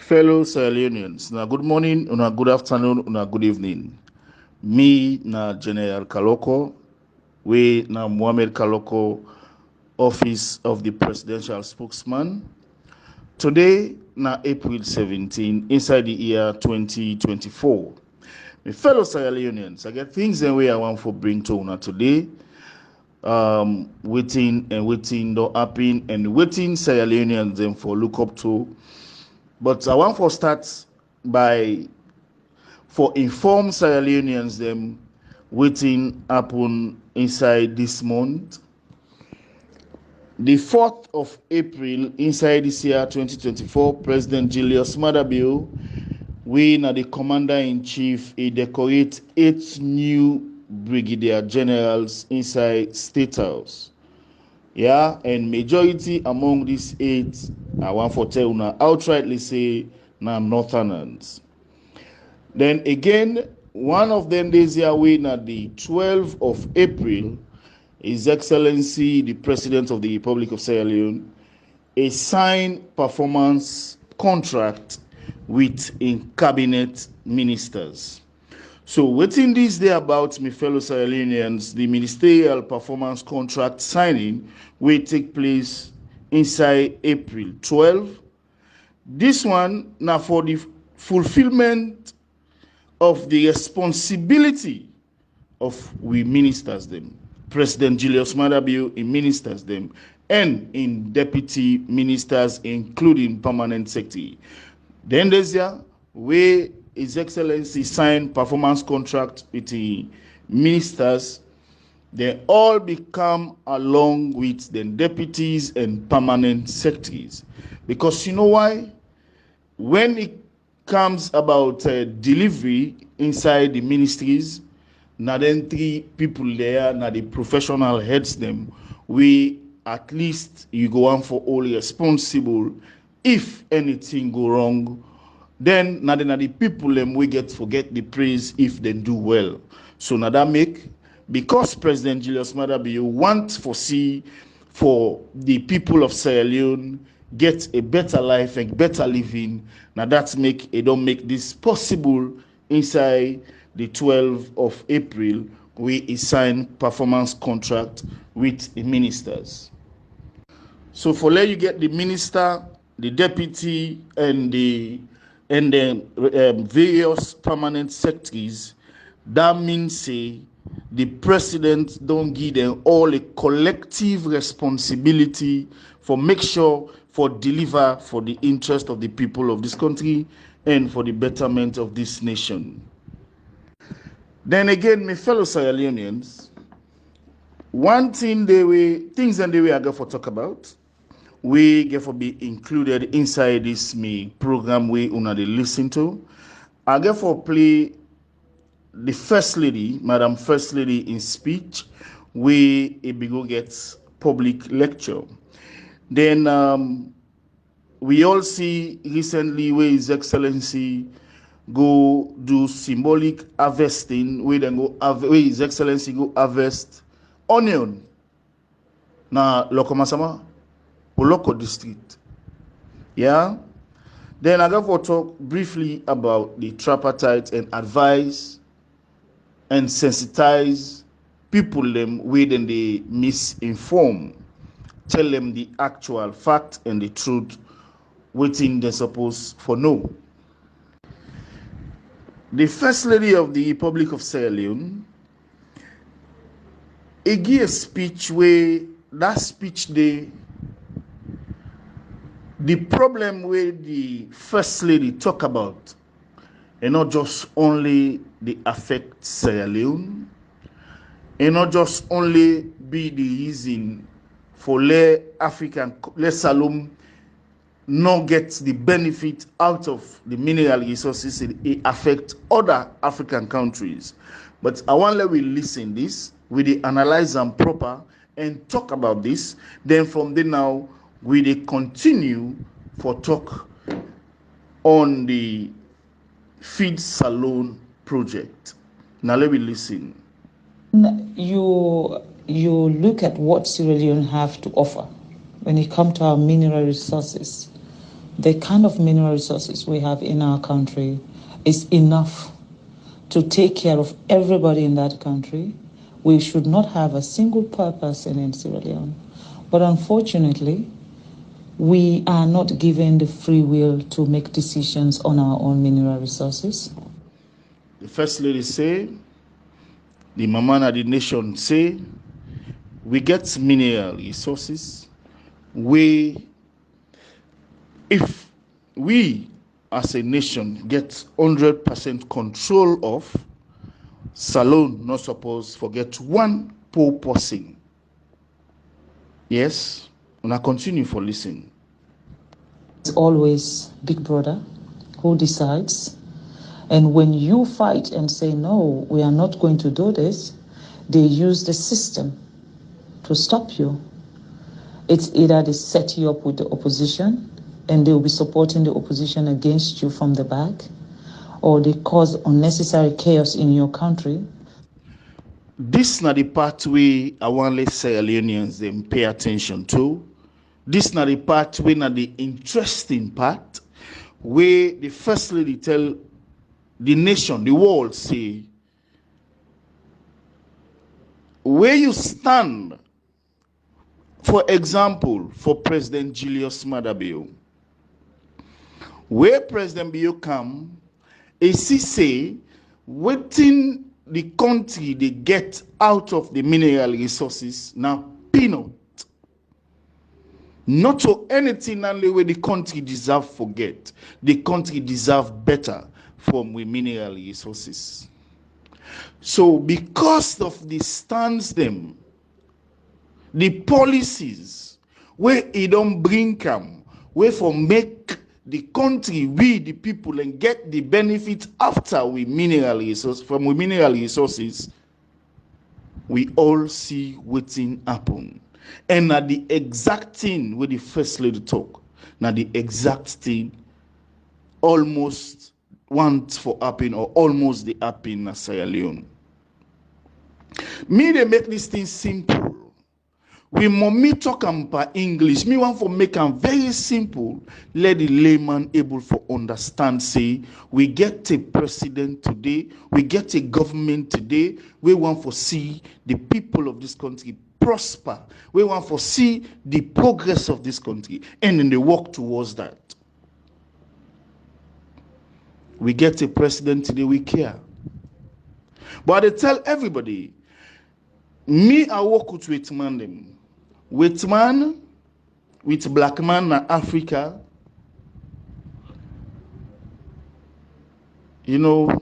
Fellow Sierra Leoneans, na good morning, una good afternoon, una good evening. Me na General Kalokoh, we na Mohamed Kalokoh, Office of the Presidential Spokesman. Today na April 17, inside the year 2024. My fellow Sierra Leoneans, I get things and way I want for bring to una today. Waiting don't happen and waiting Sierra Leoneans them for look up to. But I want for start by for inform Sierra Leoneans them waiting happen inside this month. The 4th of April inside this year 2024, President Julius Maada, we na the Commander-in-Chief, he decorate 8 new Brigadier Generals inside State House. Yeah, and majority among these 8, I want for tell una outrightly say na Northerners. Then again, one of them this year we na the 12th of April, His Excellency the President of the Republic of Sierra Leone, a signed performance contract with in cabinet ministers. So within this day about me fellow Sierra Leoneans, the ministerial performance contract signing will take place inside April 12. This one now for the fulfillment of the responsibility of we ministers them. President Julius Maada in ministers them and in deputy ministers including permanent secretary. Then there's where His Excellency signed performance contract with the ministers, they all become along with the deputies and permanent secretaries. Because you know why? When it comes about delivery inside the ministries, now then 3 people there, now the professional heads them, we at least you go on for all responsible. If anything go wrong, then now the people them we forget the praise if they do well. So now that make, because President Julius Maada want foresee for the people of Sierra Leone get a better life and better living. Now that's make it don't make this possible inside the 12th of April we sign performance contract with the ministers. So for let you get the minister, the deputy, and the various permanent secretaries, that means say the president don't give them all a collective responsibility for make sure for deliver for the interest of the people of this country and for the betterment of this nation. Then again, my fellow Sierra Leoneans, one thing things and the way I go for talk about, we get for be included inside this me program we una dey listen to. I get for play the First Lady, Madam First Lady in speech, we go get public lecture. Then we all see recently where His Excellency go do symbolic harvesting, where His Excellency go harvest onion na Lokomasama, Kalokoh district. Yeah. Then I got to talk briefly about the tripartite and advise and sensitize people them when they misinform, tell them the actual fact and the truth waiting they supposed for know. The First Lady of the Republic of Sierra Leone, he gave a speech where that speech the problem where the First Lady talk about and not just only the affect Sierra Leone, and not just only be the reason for let Salom not get the benefit out of the mineral resources, it affect other African countries. But I want let we listen this, we dey analyze them proper and talk about this. Then from there now, we dey continue for talk on the feed salon project. Now let me listen. You look at what Sierra Leone have to offer when it comes to our mineral resources. the kind of mineral resources we have in our country is enough to take care of everybody in that country. We should not have a single poor person in Sierra Leone. But unfortunately, we are not given the free will to make decisions on our own mineral resources. The First Lady say, the Mama of the nation say, we get mineral resources. If we as a nation get 100% control of, Salone not supposed to forget one poor person. Yes, and I continue for listening. It's always Big Brother who decides. And when you fight and say, no, we are not going to do this, they use the system to stop you. It's either they set you up with the opposition and they'll be supporting the opposition against you from the back, or they cause unnecessary chaos in your country. This is not the part where I want to let Sierra Leoneans them pay attention to. This is not the part where not the interesting part, where the First Lady tell the nation, the world, say, where you stand, for example, for President Julius Maada Bio, where President Bio come, is he say, waiting the country they get out of the mineral resources now peanut. Not for anything only where the country deserve forget. The country deserve better from the mineral resources. So because of the stands them, the policies where it don't bring come, where for make the country, we the people, and get the benefit after we mineral resources, from we mineral resources, we all see what's happen. And at the exact thing where the First Lady talk, now the exact thing almost want for happen, or almost the happen in Sierra Leone. Me, they make this thing simple. We me talk by English. Me want for make them very simple. Let the layman able for understand. Say we get a president today. We get a government today. We want for see the people of this country prosper. We want for see the progress of this country, and then they work towards that. We get a president today. We care, but they tell everybody. Me, I work with man them. With man, with black man in Africa, you know,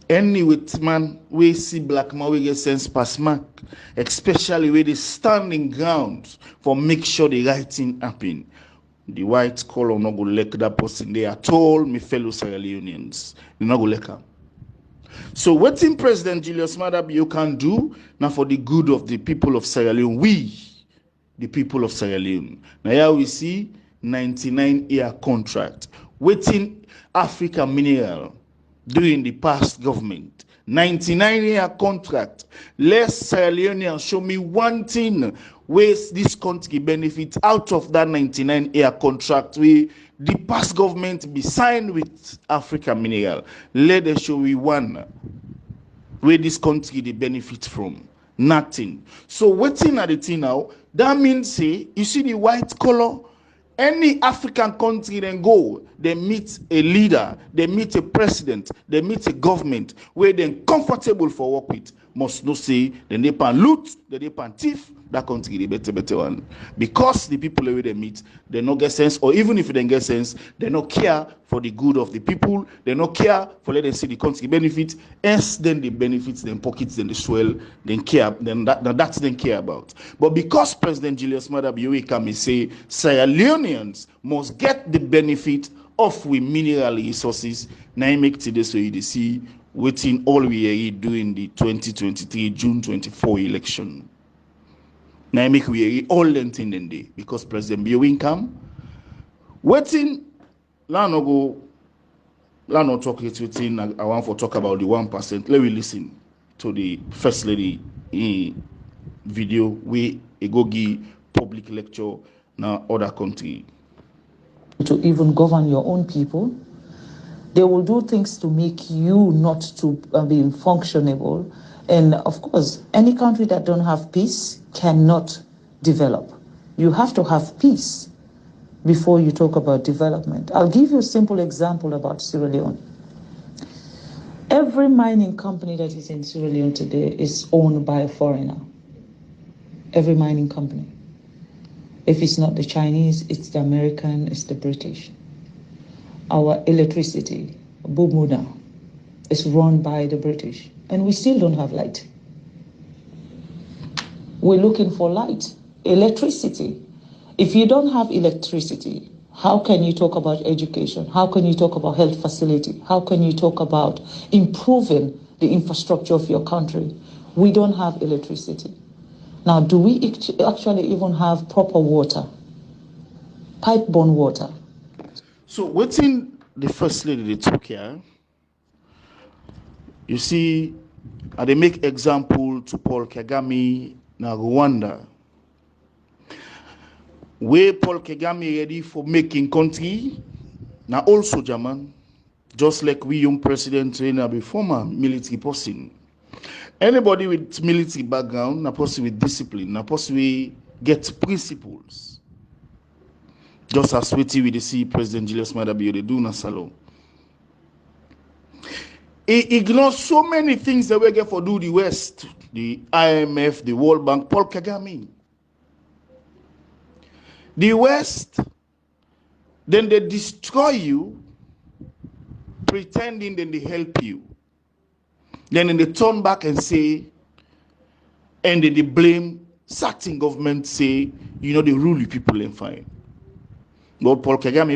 any with man, we see black man, we get sense pass mark, especially where they standing ground for make sure the right thing happen. The white color not go let that person they at all, my fellow Sierra Leoneans. They not go let them. So what in President Julius Maada Bio can do now for the good of the people of Sierra Leone, we, the people of Sierra Leone. Now here we see 99-year contract. Waiting Africa Mineral during the past government. 99-year contract. Let Sierra Leoneans show me one thing where this country benefits out of that 99-year contract. The past government be signed with Africa Mineral. Let them show me one where this country they benefit from. Nothing. So waiting at the thing now, that means say you see the white color. Any African country then go, they meet a leader, they meet a president, they meet a government where they're comfortable for work with. Must not say then they pan loot, then they pan thief. That country the better one, because the people where they meet they not get sense, or even if they get sense, they not care for the good of the people. They not care for let them see the country benefit. Else then the benefits, then pockets, then the swell, then care, then that's then care about. But because President Julius Maada Bio come and say Sierra Leoneans must get the benefit of we mineral resources, now make today so you see waiting all we are doing the 2023 June 24 election. Now make we all them thing in day because President Bio come waiting. Let not talk it within. I want to talk about the 1%. Let me listen to the First Lady video where a go give public lecture now other country. to even govern your own people. They will do things to make you not to be functionable. And of course, any country that don't have peace cannot develop. You have to have peace before you talk about development. I'll give you a simple example about Sierra Leone. Every mining company that is in Sierra Leone today is owned by a foreigner. Every mining company. If it's not the Chinese, it's the American, it's the British. Our electricity, Bumuda, is run by the British, and we still don't have light. We're looking for light, electricity. If you don't have electricity, how can you talk about education? How can you talk about health facility? How can you talk about improving the infrastructure of your country? We don't have electricity. Now, do we actually even have proper water, pipe-borne water? So waiting the first lady they took here, you see, they make example to Paul Kagame na Rwanda. Where Paul Kagame ready for making country, now also German, just like we young president na be former military person. Anybody with military background, na person with discipline, na person we get principles. Just as we see President Julius Maada Bio they do na salon. He ignores so many things that we get for do the West, the IMF, the World Bank, Paul Kagame. The West, then they destroy you, pretending then they help you. Then they turn back and say, and then they blame certain government, say, they rule the people and fine. But Paul Kagame